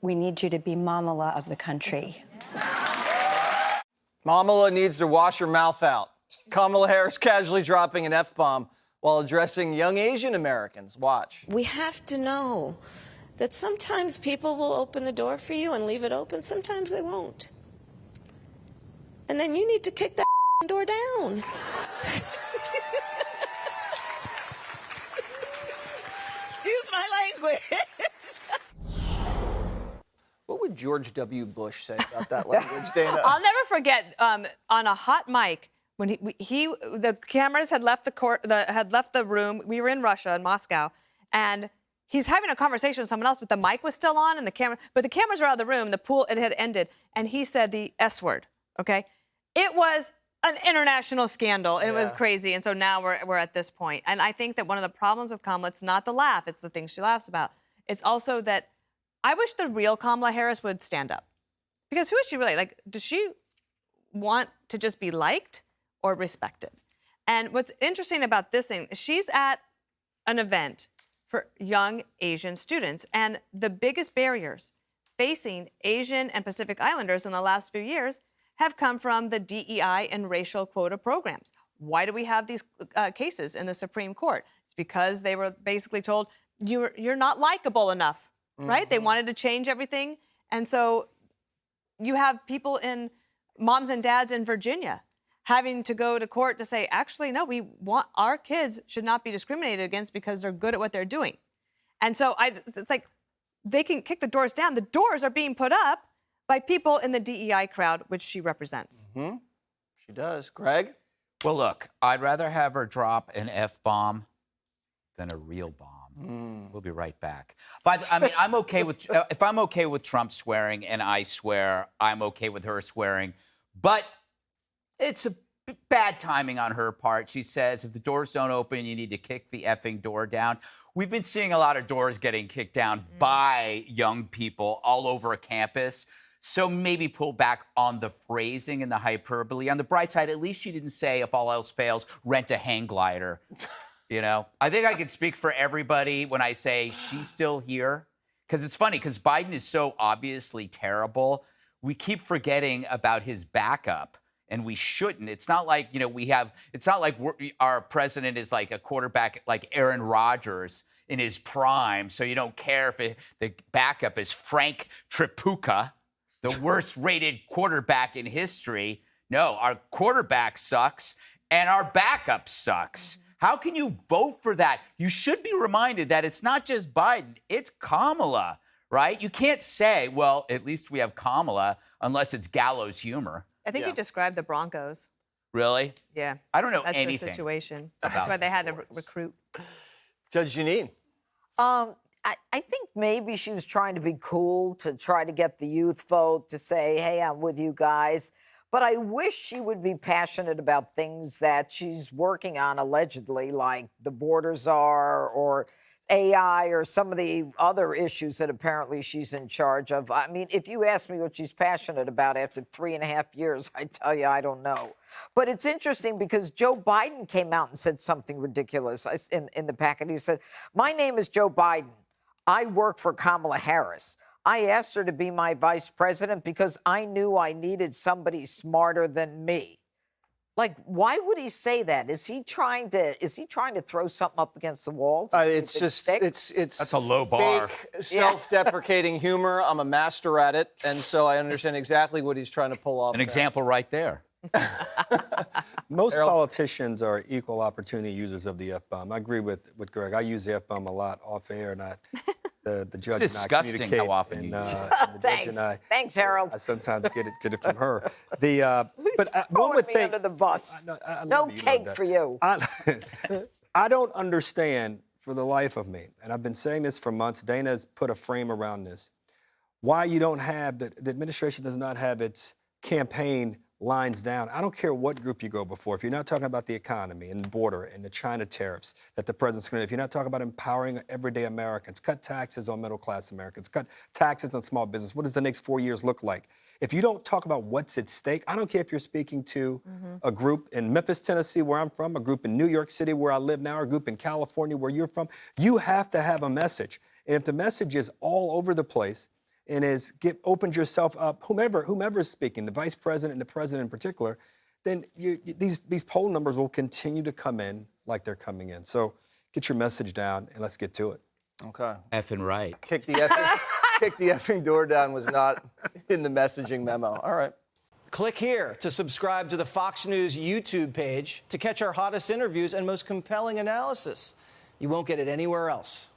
we need you to be Mamala of the country. Kamala needs to wash her mouth out. Kamala Harris casually dropping an F-bomb while addressing young Asian Americans. Watch. We have to know that sometimes people will open the door for you and leave it open. Sometimes they won't. And then you need to kick that door down. Excuse my language. What would George W. Bush say about that language, Dana? I'll never forget on a hot mic when the cameras had left the room. We were in Russia, in Moscow, and he's having a conversation with someone else, but the mic was still on, and the cameras were out of the room. The pool, it had ended, and he said the S word. Okay, it was an international scandal. It was crazy, and so now we're at this point. And I think that one of the problems with Kamala, it's not the laugh; it's the things she laughs about. It's also that I wish the real Kamala Harris would stand up, because who is she really? Like, does she want to just be liked or respected? And what's interesting about this thing is she's at an event for young Asian students, and the biggest barriers facing Asian and Pacific Islanders in the last few years have come from the DEI and racial quota programs. Why do we have these cases in the Supreme Court? It's because they were basically told, you're not likable enough, right? They wanted to change everything. And so you have people moms and dads in Virginia having to go to court to say, actually, no, our kids should not be discriminated against because they're good at what they're doing. And so it's like they can kick the doors down. The doors are being put up by people in the DEI crowd, which she represents. She does. Greg? Well, look, I'd rather have her drop an F-bomb than a real bomb. We'll be right back. But I mean, I'm okay with if I'm okay with Trump swearing and I swear, I'm okay with her swearing. But it's a bad timing on her part. She says if the doors don't open, you need to kick the effing door down. We've been seeing a lot of doors getting kicked down by young people all over a campus. So maybe pull back on the phrasing and the hyperbole. On the bright side, at least she didn't say, if all else fails, rent a hang glider. You know, I think I can speak for everybody when I say she's still here. Because it's funny, because Biden is so obviously terrible. We keep forgetting about his backup, and we shouldn't. It's not like, you know, it's not like our president is like a quarterback like Aaron Rodgers in his prime. So you don't care if the backup is Frank Tripucka, the worst rated quarterback in history. No, our quarterback sucks and our backup sucks. How can you vote for that? You should be reminded that it's not just Biden, it's Kamala, right? You can't say, well, at least we have Kamala, unless it's gallows humor. I think you described the Broncos. Really? Yeah. I don't know That's anything. That's the situation. That's why they had to recruit. Judge Janine? I think maybe she was trying to be cool to try to get the youth vote to say, hey, I'm with you guys. But I wish she would be passionate about things that she's working on, allegedly, like the border czar or AI or some of the other issues that apparently she's in charge of. I mean, if you ask me what she's passionate about after 3.5 years, I tell you, I don't know. But it's interesting because Joe Biden came out and said something ridiculous in the packet. He said, my name is Joe Biden. I work for Kamala Harris. I asked her to be my vice president because I knew I needed somebody smarter than me. Like, why would he say that? Is he trying to throw something up against the wall? It's That's a low bar. Fake, self-deprecating humor. I'm a master at it, and so I understand exactly what he's trying to pull off. An example right there. Most politicians are equal opportunity users of the F-bomb. I agree with Greg. I use the F-bomb a lot off air, and the judge It's disgusting and I how often you use it. Thanks, Harold. I sometimes get it from her. But one would me think under the bus. No cake for you. I don't understand for the life of me, and I've been saying this for months. Dana has put a frame around this. Why you don't have the administration does not have its campaign lines down. I don't care what group you go before. If you're not talking about the economy and the border and the China tariffs that the president's going to, if you're not talking about empowering everyday Americans, cut taxes on middle-class Americans, cut taxes on small business, what does the next 4 years look like? If you don't talk about what's at stake, I don't care if you're speaking to a group in Memphis, Tennessee, where I'm from, a group in New York City, where I live now, or a group in California, where you're from, you have to have a message. And if the message is all over the place, and opened yourself up, whomever's speaking, the vice president and the president in particular, then these poll numbers will continue to come in like they're coming in. So get your message down and let's get to it. Okay. Effing right. Kick the effing door down was not in the messaging memo. All right. Click here to subscribe to the Fox News YouTube page to catch our hottest interviews and most compelling analysis. You won't get it anywhere else.